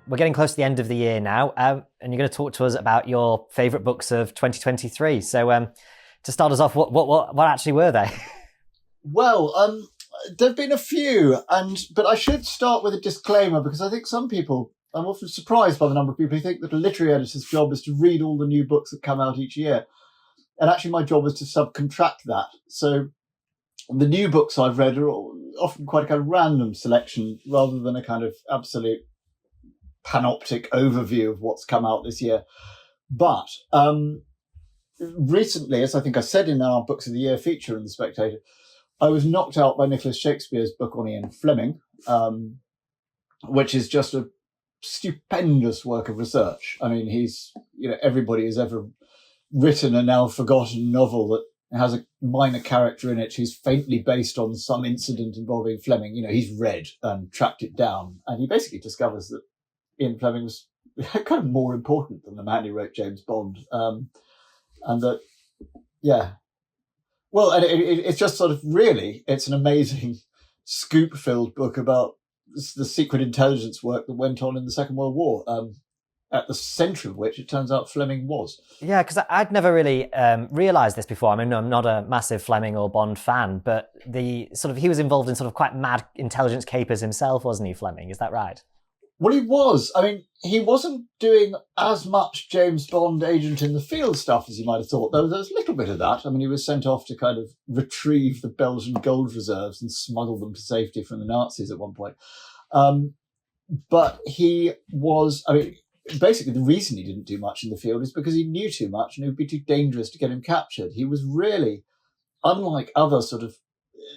we're getting close to the end of the year now, and you're going to talk to us about your favourite books of 2023. So to start us off, what actually were they? Well, there have been a few, but I should start with a disclaimer, because I think I'm often surprised by the number of people who think that a literary editor's job is to read all the new books that come out each year. And actually my job is to subcontract that. So the new books I've read are often quite a kind of random selection rather than a kind of absolute panoptic overview of what's come out this year. But recently, as I think I said in our Books of the Year feature in The Spectator, I was knocked out by Nicholas Shakespeare's book on Ian Fleming, which is just a stupendous work of research. I mean, everybody has ever written a now forgotten novel that has a minor character in it who's faintly based on some incident involving Fleming. He's read and tracked it down, and he basically discovers that Ian Fleming was kind of more important than the man who wrote James Bond. And that, yeah. Well, and it's just sort of really, it's an amazing scoop-filled book about the secret intelligence work that went on in the Second World War, at the centre of which it turns out Fleming was. Yeah, because I'd never really realised this before. I mean, I'm not a massive Fleming or Bond fan, but he was involved in sort of quite mad intelligence capers himself, wasn't he, Fleming? Is that right? Well, he was. I mean, he wasn't doing as much James Bond agent in the field stuff as you might have thought. There was a little bit of that. I mean, he was sent off to kind of retrieve the Belgian gold reserves and smuggle them to safety from the Nazis at one point. But he was, basically the reason he didn't do much in the field is because he knew too much and it would be too dangerous to get him captured. He was really, unlike other sort of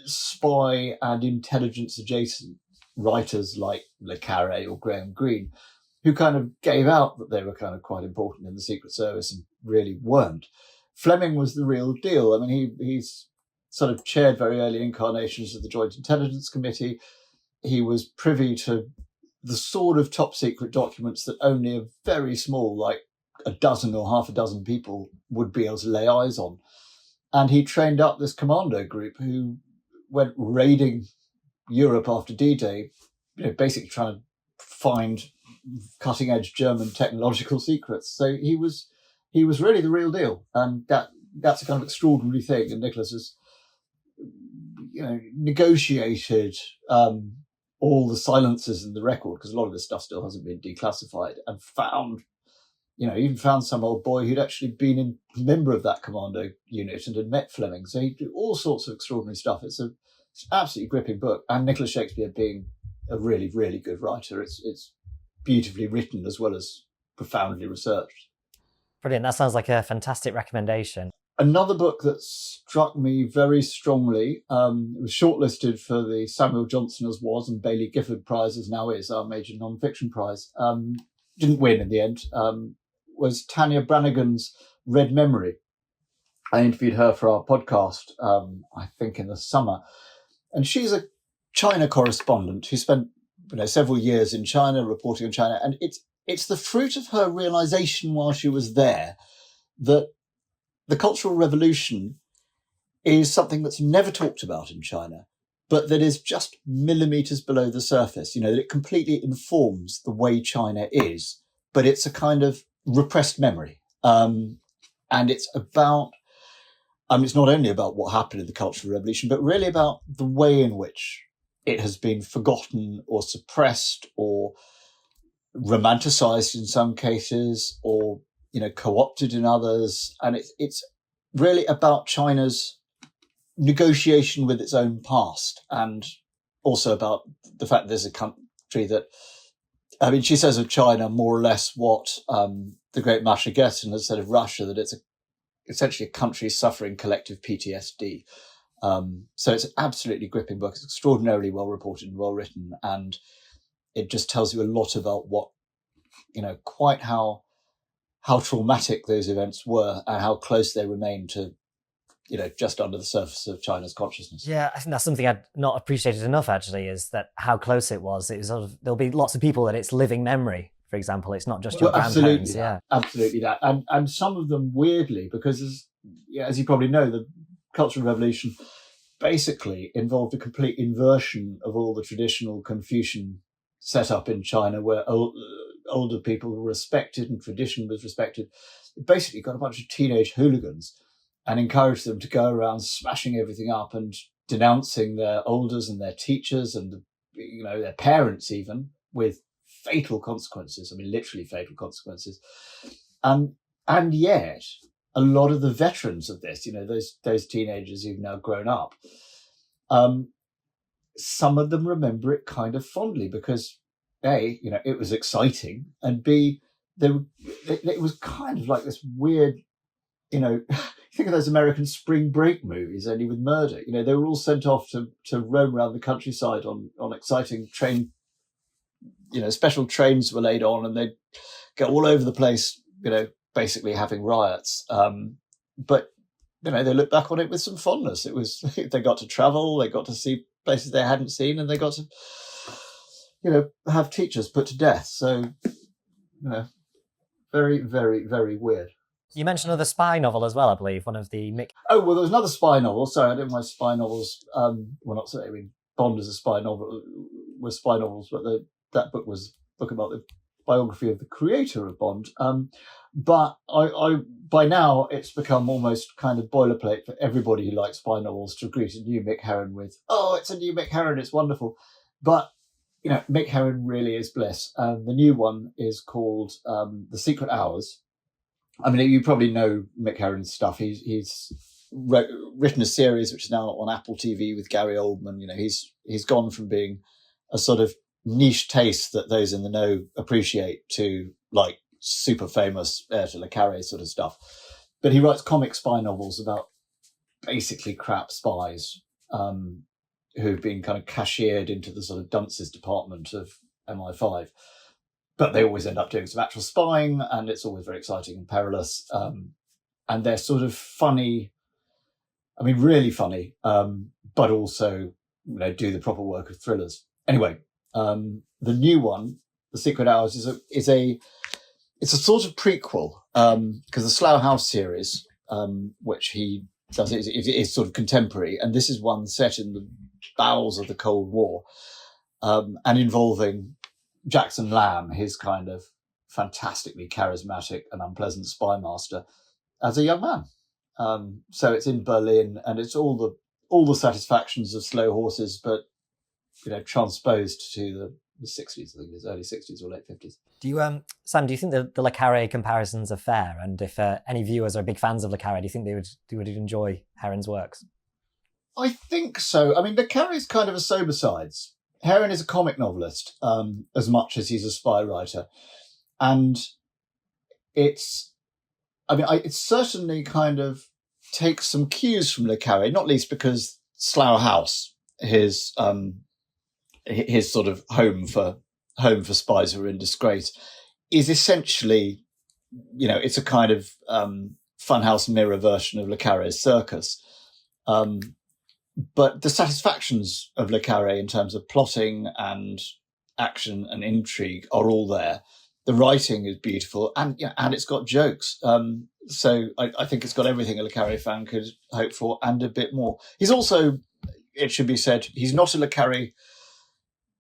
spy and intelligence adjacent writers like Le Carré or Graham Greene, who kind of gave out that they were kind of quite important in the Secret Service and really weren't. Fleming was the real deal. I mean, he's sort of chaired very early incarnations of the Joint Intelligence Committee. He was privy to the sort of top secret documents that only a very small, like a dozen or half a dozen people would be able to lay eyes on. And he trained up this commando group who went raiding Europe after D-Day, basically trying to find cutting-edge German technological secrets. So he was really the real deal, and that's a kind of extraordinary thing. And Nicholas has, negotiated all the silences in the record, because a lot of this stuff still hasn't been declassified, and even found some old boy who'd actually been a member of that commando unit and had met Fleming. So he did all sorts of extraordinary stuff. It's an absolutely gripping book, and Nicholas Shakespeare being a really, really good writer, it's beautifully written as well as profoundly researched. Brilliant. That sounds like a fantastic recommendation. Another book that struck me very strongly, it was shortlisted for the Samuel Johnson as was and Baillie Gifford Prize as now is, our major non-fiction prize. Didn't win in the end, was Tanya Brannigan's Red Memory. I interviewed her for our podcast, I think in the summer. And she's a China correspondent who spent several years in China reporting on China. And it's the fruit of her realization while she was there that the Cultural Revolution is something that's never talked about in China, but that is just millimeters below the surface, that it completely informs the way China is, but it's a kind of repressed memory. And it's about, it's not only about what happened in the Cultural Revolution, but really about the way in which it has been forgotten or suppressed or romanticized in some cases, or co-opted in others. And it's really about China's negotiation with its own past, and also about the fact there's a country that, she says of China more or less what the great Masha Gessen has said of Russia, that it's essentially a country suffering collective PTSD. So it's an absolutely gripping book. It's extraordinarily well reported and well written, and it just tells you a lot about what, quite how traumatic those events were and how close they remain to, just under the surface of China's consciousness. Yeah, I think that's something I'd not appreciated enough, actually, is that how close it was. It was there'll be lots of people that it's living memory, for example. It's not just your grandparents. Absolutely that. And some of them weirdly, because as you probably know, the Cultural Revolution basically involved a complete inversion of all the traditional Confucian setup in China, where older people were respected and tradition was respected. It basically got a bunch of teenage hooligans and encouraged them to go around smashing everything up and denouncing their elders and their teachers and, their parents even, with fatal consequences. I mean, literally fatal consequences. And yet, a lot of the veterans of this, those teenagers who've now grown up, some of them remember it kind of fondly because A, it was exciting, and B, it was kind of like this weird, think of those American spring break movies, only with murder. They were all sent off to roam around the countryside on exciting train, special trains were laid on, and they'd go all over the place, basically having riots. But they look back on it with some fondness. It was, they got to travel, they got to see places they hadn't seen, and they got to, have teachers put to death. So, very, very, very weird. You mentioned another spy novel as well, I believe, one of the Mick. Oh, well, there was another spy novel. Sorry, I didn't mind spy novels. Not saying, Bond is a spy novel, was spy novels, but that book was a book about the biography of the creator of Bond. But I by now it's become almost kind of boilerplate for everybody who likes spy novels to greet a new Mick Herron with, "Oh, it's a new Mick Herron, it's wonderful." But Mick Herron really is bliss. The new one is called The Secret Hours. I mean, you probably know Mick Herron's stuff. He's written a series which is now on Apple TV with Gary Oldman. He's gone from being a sort of niche taste that those in the know appreciate to like super famous Heir to Le Carré sort of stuff. But he writes comic spy novels about basically crap spies who've been kind of cashiered into the sort of dunces department of MI5. But they always end up doing some actual spying, and it's always very exciting and perilous. And they're sort of funny, really funny, but also, do the proper work of thrillers. Anyway, the new one, The Secret Hours, is a sort of prequel, because the Slough House series, which he does, is sort of contemporary, and this is one set in the bowels of the Cold War, and involving Jackson Lamb, his kind of fantastically charismatic and unpleasant spy master, as a young man. So it's in Berlin, and it's all the satisfactions of slow horses, but transposed to the 60s. I think it's early 60s or late 50s. Do you, Sam? Do you think the Le Carré comparisons are fair? And if any viewers are big fans of Le Carré, do you think they would enjoy Herron's works? I think so. Le Carré's kind of a sober sides. Herron is a comic novelist, as much as he's a spy writer. And it certainly kind of takes some cues from Le Carré, not least because Slough House, his sort of home for spies who are in disgrace, is essentially, it's a kind of funhouse mirror version of Le Carré's Circus. But the satisfactions of Le Carré in terms of plotting and action and intrigue are all there. The writing is beautiful, and it's got jokes. So I think it's got everything a Le Carré fan could hope for and a bit more. He's also, it should be said, he's not a Le Carré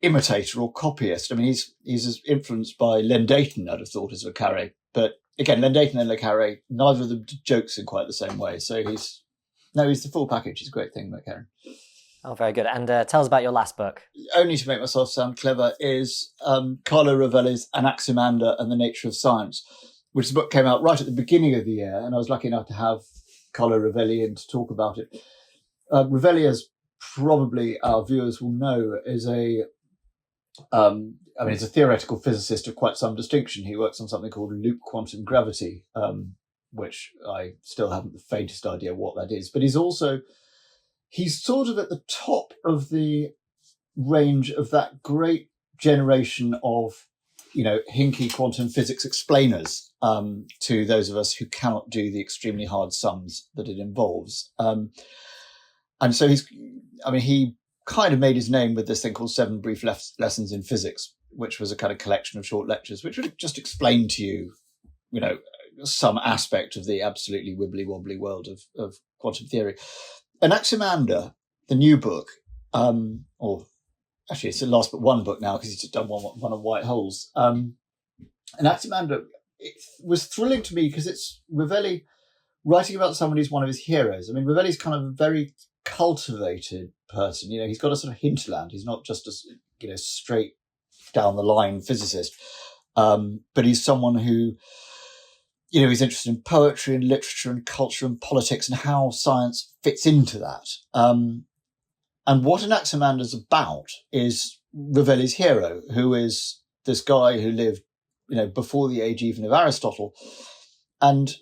imitator or copyist. He's as influenced by Len Deighton, I'd have thought, as Le Carré. But again, Len Deighton and Le Carré, neither of them did jokes in quite the same way. So he's the full package. He's a great thing, Mick Herron. Oh, very good. And tell us about your last book. Only to make myself sound clever is Carlo Rovelli's Anaximander and the Nature of Science, which the book came out right at the beginning of the year, and I was lucky enough to have Carlo Rovelli in to talk about it. Rovelli, as probably our viewers will know, is he's a theoretical physicist of quite some distinction. He works on something called loop quantum gravity, which I still haven't the faintest idea what that is. But he's sort of at the top of the range of that great generation of, hinky quantum physics explainers to those of us who cannot do the extremely hard sums that it involves. And so he kind of made his name with this thing called 7 Brief Lessons in Physics, which was a kind of collection of short lectures, which would just explain to you, some aspect of the absolutely wibbly-wobbly world of quantum theory. Anaximander, the new book, or actually it's the last but one book now because he's just done one on white holes, Anaximander, it was thrilling to me because it's Rovelli writing about someone who's one of his heroes. I mean, Rovelli's kind of a very cultivated person. He's got a sort of hinterland. He's not just a straight down the line physicist, but he's someone who, he's interested in poetry and literature and culture and politics and how science fits into that. And what Anaximander's about is Rovelli's hero, who is this guy who lived, before the age even of Aristotle, and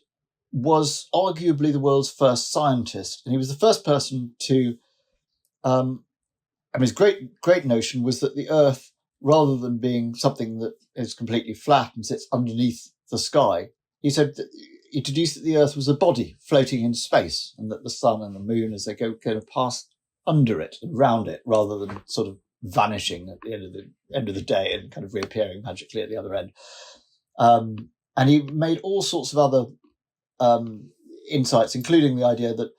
was arguably the world's first scientist. And he was the first person to, his great notion was that the Earth, rather than being something that is completely flat and sits underneath the sky, he said that he deduced that the Earth was a body floating in space, and that the sun and the moon, as they go, kind of pass under it and round it, rather than sort of vanishing at the end of the day and kind of reappearing magically at the other end. And he made all sorts of other insights, including the idea that,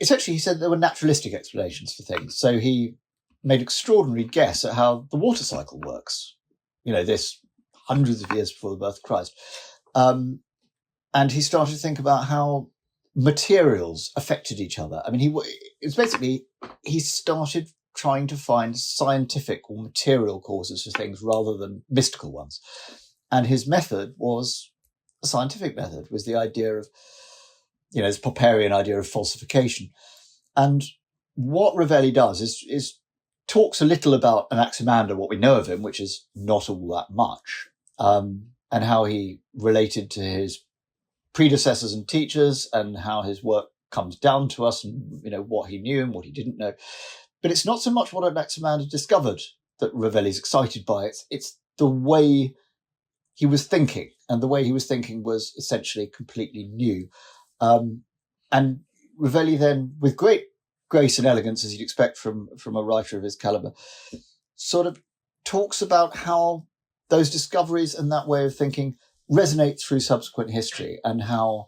essentially he said there were naturalistic explanations for things. So he made extraordinary guess at how the water cycle works, this hundreds of years before the birth of Christ. And he started to think about how materials affected each other. I mean, he started trying to find scientific or material causes for things rather than mystical ones. And his method was a scientific method, was the idea of, this Popperian idea of falsification. And what Rovelli does is talks a little about Anaximander, what we know of him, which is not all that much, and how he related to his predecessors and teachers, and how his work comes down to us, and what he knew and what he didn't know. But it's not so much what Anaximander discovered that Rovelli's excited by. It's the way he was thinking, and the way he was thinking was essentially completely new. And Rovelli then, with great grace and elegance, as you'd expect from a writer of his caliber, sort of talks about how those discoveries and that way of thinking resonate through subsequent history, and how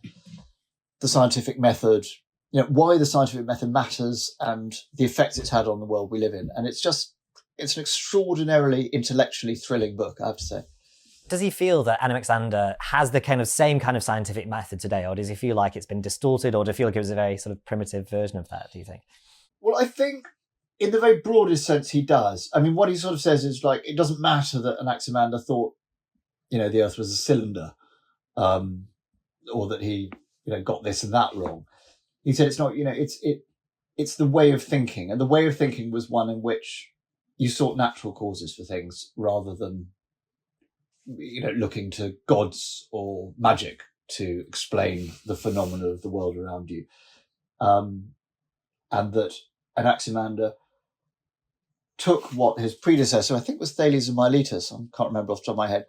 the scientific method, why the scientific method matters and the effects it's had on the world we live in. And it's an extraordinarily intellectually thrilling book, I have to say. Does he feel that Anaximander has the kind of same kind of scientific method today, or does he feel like it's been distorted, or do you feel like it was a very sort of primitive version of that, do you think? Well, I think in the very broadest sense he does. I mean, what he sort of says is, like, it doesn't matter that Anaximander thought, the Earth was a cylinder, or that he, got this and that wrong. He said it's not, it's the way of thinking. And the way of thinking was one in which you sought natural causes for things rather than, looking to gods or magic to explain the phenomena of the world around you. And that Anaximander took what his predecessor, I think was Thales of Miletus, I can't remember off the top of my head,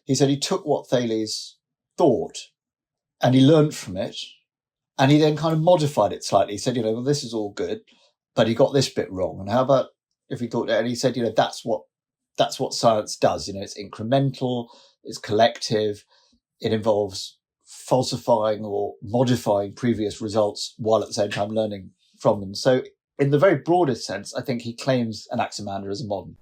he said he took what Thales thought and he learned from it, and he then kind of modified it slightly. He said, well, this is all good, but he got this bit wrong. And how about if he thought, and he said, that's what science does. It's incremental, it's collective, it involves falsifying or modifying previous results while at the same time learning from them. So in the very broadest sense, I think he claims Anaximander as a modern.